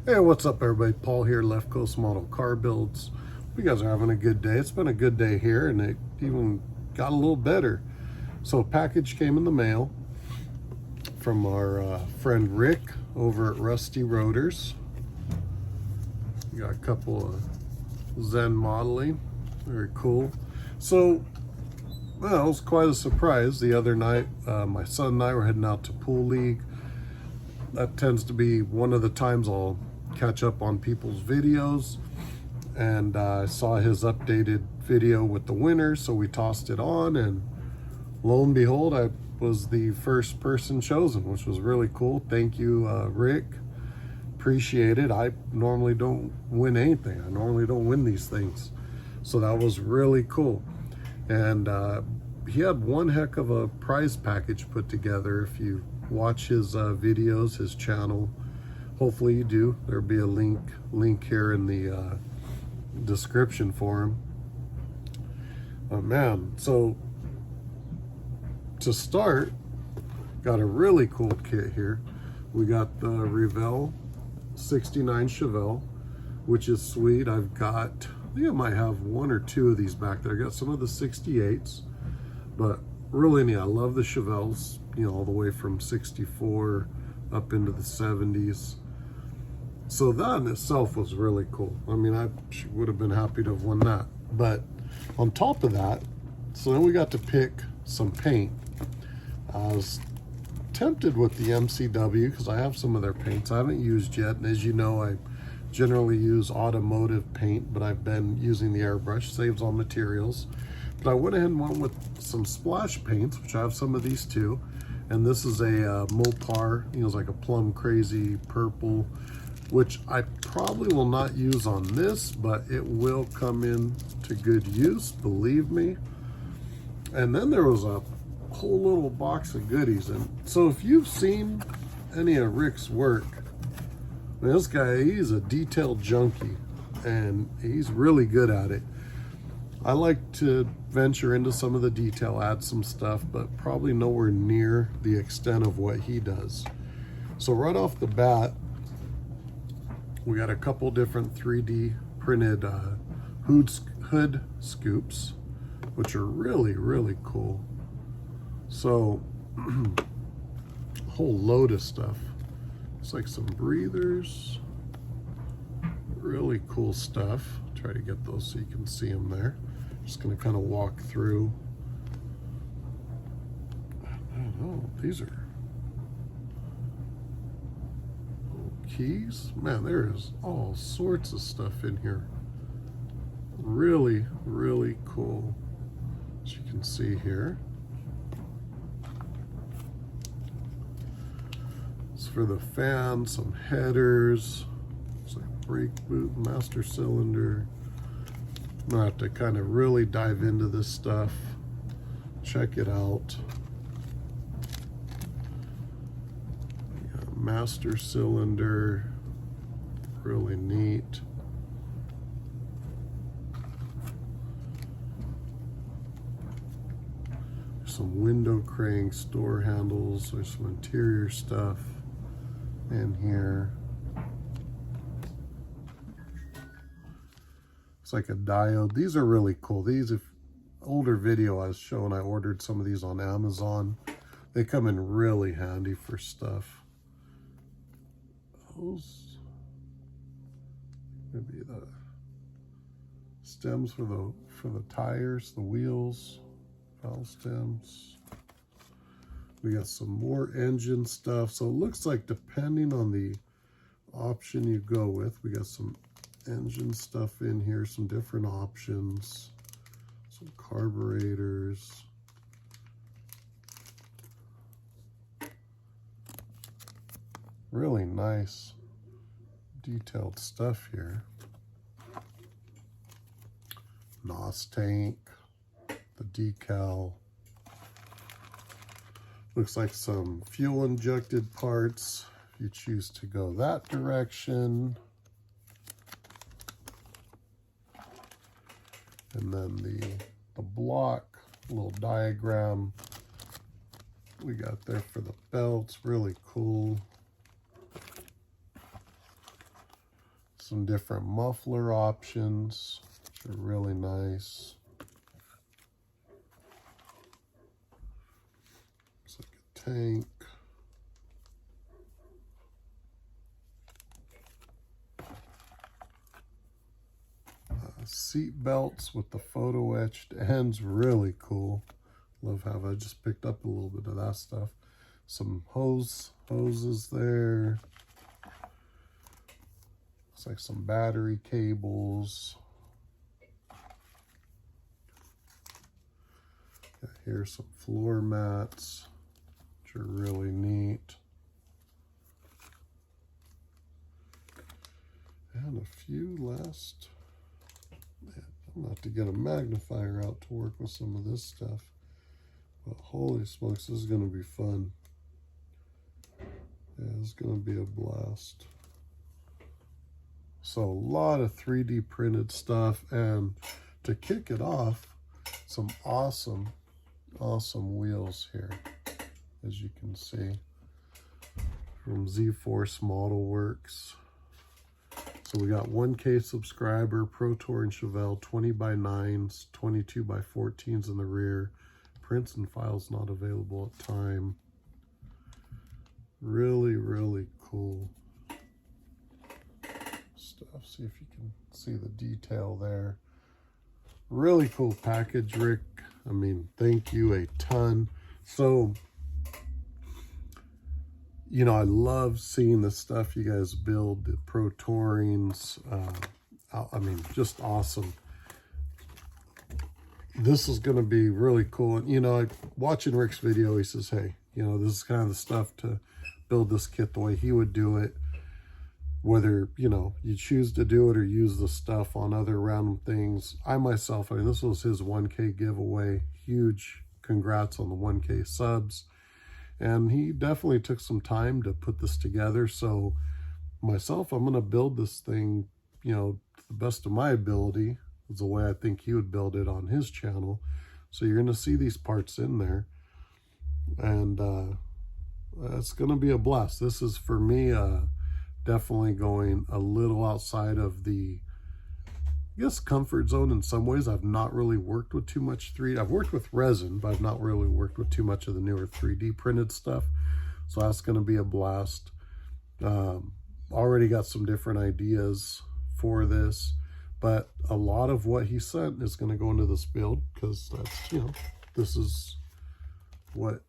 Hey, what's up everybody? Paul here, Left Coast Model Car Builds. You guys are having a good day. It's been a good day here and it even got a little better. So a package came in the mail from our friend Rick over at Rusty Rotors. We got a couple of Zen modeling, very cool. So, well, it was quite a surprise. The other night, my son and I were heading out to Pool League. That tends to be one of the times I'll catch up on people's videos, and I saw his updated video with the winners, so we tossed it on, and lo and behold, I was the first person chosen, which was really cool. Thank you, Rick. Appreciate it. I normally don't win anything. I normally don't win these things, so that was really cool. And he had one heck of a prize package put together. If you watch his videos, his channel, hopefully you do, there'll be a link here in the description for him. Oh man, so to start, got a really cool kit here. We got the Revell 69 Chevelle, which is sweet. I think I might have one or two of these back there. I got some of the 68s, but really neat. I love the Chevelles, all the way from 64 up into the 70s. So that in itself was really cool. I mean, I would have been happy to have won that. But on top of that, so then we got to pick some paint. I was tempted with the MCW because I have some of their paints I haven't used yet. And as you know, I generally use automotive paint, but I've been using the airbrush, saves on materials. But I went ahead and went with some splash paints, which I have some of these too. And this is a Mopar, it's like a plum crazy purple, which I probably will not use on this, but it will come in to good use, believe me. And then there was a whole little box of goodies. And so if you've seen any of Rick's work, I mean, this guy, he's a detailed junkie and he's really good at it. I like to venture into some of the detail, add some stuff, but probably nowhere near the extent of what he does. So right off the bat, we got a couple different 3D printed hood scoops, which are really, really cool. So a whole load of stuff. It's like some breathers, really cool stuff. Try to get those so you can see them there. Just gonna kind of walk through. I don't know, these are keys. Man, there is all sorts of stuff in here. Really, really cool, as you can see here. It's for the fan, some headers. It's like brake boot, master cylinder. I'm gonna have to kind of really dive into this stuff. Check it out. Master cylinder, really neat. Some window cranks, door handles. There's some interior stuff in here. It's like a diode. These are really cool. These, if older video I was showing, I ordered some of these on Amazon. They come in really handy for stuff. Those maybe the stems for the tires, the wheels, valve stems. We got some more engine stuff. So it looks like depending on the option you go with, we got some engine stuff in here, some different options, some carburetors. Really nice detailed stuff here. NOS tank, the decal. Looks like some fuel injected parts if you choose to go that direction. And then the block, little diagram we got there for the belts, really cool. Some different muffler options, which are really nice. It's like a tank. Seat belts with the photo etched ends, really cool. Love how I just picked up a little bit of that stuff. Some hoses there. Looks like some battery cables. Got here some floor mats, which are really neat. And a few last. I'm going to have to get a magnifier out to work with some of this stuff. But holy smokes, this is going to be fun. Yeah, it's going to be a blast. So a lot of 3D printed stuff, and to kick it off, some awesome wheels here, as you can see, from Z-Force Model Works. So we got 1K subscriber, Pro Tour and Chevelle, 20x9s, 22x14s in the rear. Prints and files not available at time. Really, really cool stuff. See if you can see the detail there. Really cool package, Rick. I mean, thank you a ton. So, you know, I love seeing the stuff you guys build, the Pro Tourings. I mean, just awesome. This is going to be really cool. And, you know, watching Rick's video, he says, hey, you know, this is kind of the stuff to build this kit the way he would do it. Whether, you know, you choose to do it or use the stuff on other random things. I myself, I mean, this was his 1K giveaway. Huge congrats on the 1K subs. And he definitely took some time to put this together. So myself, I'm going to build this thing, you know, to the best of my ability. Is the way I think he would build it on his channel. So you're going to see these parts in there. And it's going to be a blast. This is, for me, definitely going a little outside of the, I guess, comfort zone in some ways. I've not really worked with too much 3D. I've worked with resin, but I've not really worked with too much of the newer 3D printed stuff. So that's going to be a blast. Already got some different ideas for this, but a lot of what he sent is going to go into this build, because that's, you know, this is what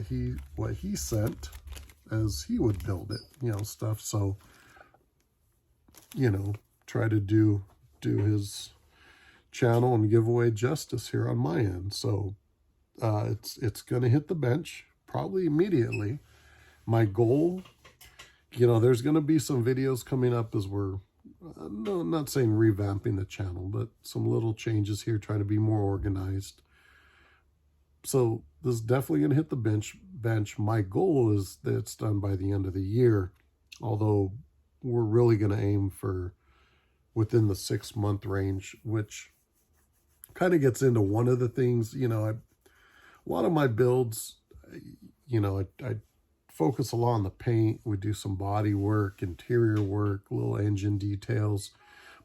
he sent as he would build it, you know, stuff. So, you know, try to do his channel and giveaway justice here on my end. So it's going to hit the bench probably immediately. My goal, you know, there's going to be some videos coming up as we're, no, I'm not saying revamping the channel, but some little changes here, trying to be more organized. So this is definitely going to hit the bench. My goal is that it's done by the end of the year, although we're really going to aim for within the 6-month range, which kind of gets into one of the things, you know, a lot of my builds, you know, I focus a lot on the paint. We do some body work, interior work, little engine details,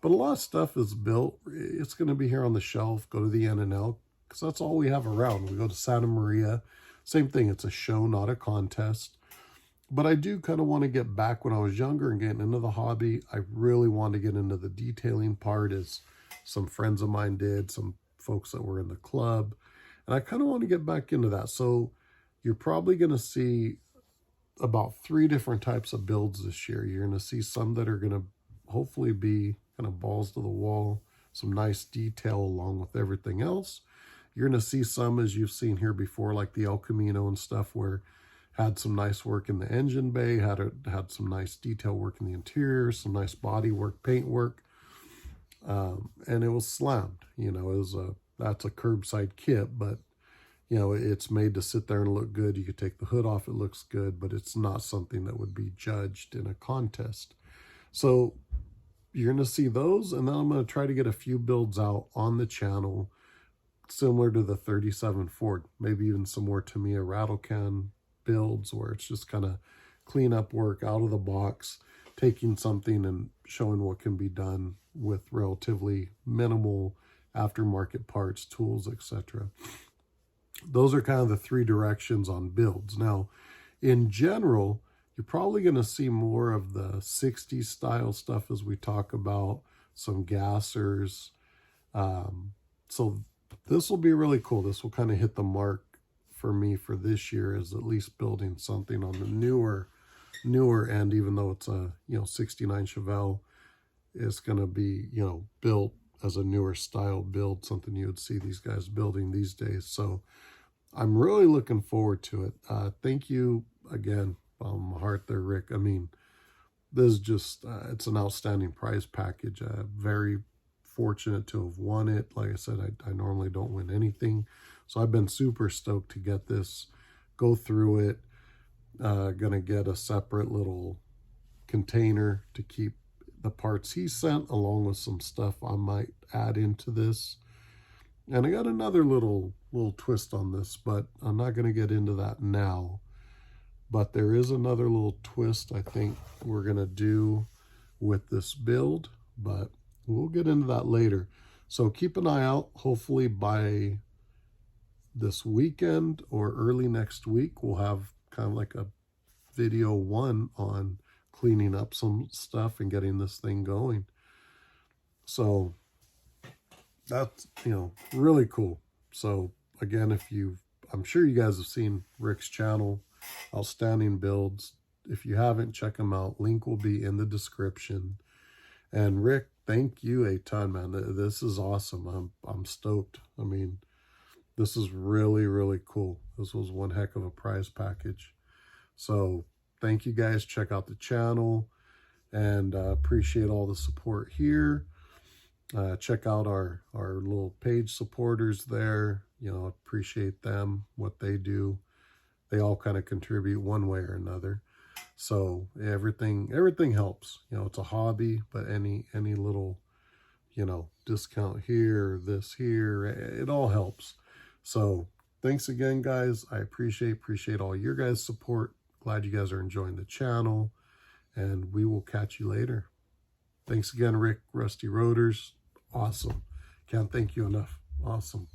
but a lot of stuff is built. It's going to be here on the shelf. Go to the N&L, because that's all we have around. We go to Santa Maria, same thing. It's a show, not a contest. But I do kind of want to get back when I was younger and getting into the hobby. I really want to get into the detailing part, as some friends of mine did, some folks that were in the club. And I kind of want to get back into that. So you're probably going to see about 3 different types of builds this year. You're going to see some that are going to hopefully be kind of balls to the wall, some nice detail along with everything else. You're going to see some, as you've seen here before, like the El Camino and stuff, where had some nice work in the engine bay, had some nice detail work in the interior, some nice body work, paint work, and it was slammed. You know, that's a curbside kit, but you know, it's made to sit there and look good. You could take the hood off, it looks good, but it's not something that would be judged in a contest. So you're going to see those, and then I'm going to try to get a few builds out on the channel similar to the 37 Ford, maybe even some more Tamiya rattle can builds, where it's just kind of clean up work out of the box. taking something and showing what can be done with relatively minimal aftermarket parts, tools, etc. Those are kind of the three directions on builds. Now, in general, you're probably going to see more of the 60s style stuff as we talk about some gassers. So this will be really cool. This will kind of hit the mark for me for this year, is at least building something on the newer end, even though it's a 69 Chevelle. It's going to be built as a newer style build, something you would see these guys building these days. So I'm really looking forward to it. Thank you again, heart there, Rick. I mean, this is just it's an outstanding prize package. Very fortunate to have won it. Like I said, I normally don't win anything, so I've been super stoked to get this, go through it. Gonna get a separate little container to keep the parts he sent, along with some stuff I might add into this. And I got another little twist on this, but I'm not going to get into that now. But there is another little twist I think we're going to do with this build, but we'll get into that later. So keep an eye out. Hopefully by this weekend or early next week, we'll have kind of like a video 1 on cleaning up some stuff and getting this thing going. So that's, really cool. So again, I'm sure you guys have seen Rick's channel, Outstanding Builds. If you haven't, check him out. Link will be in the description. And Rick, thank you a ton, man. This is awesome. I'm stoked. I mean, this is really, really cool. This was one heck of a prize package. So thank you guys. Check out the channel, and appreciate all the support here. Check out our little page supporters there. Appreciate them, what they do. They all kind of contribute one way or another. So everything helps. It's a hobby, but any little, discount here, this here, it all helps. So thanks again, guys. I appreciate all your guys' support. Glad you guys are enjoying the channel, and we will catch you later. Thanks again, Rick, Rusty Rotors. Awesome. Can't thank you enough. Awesome.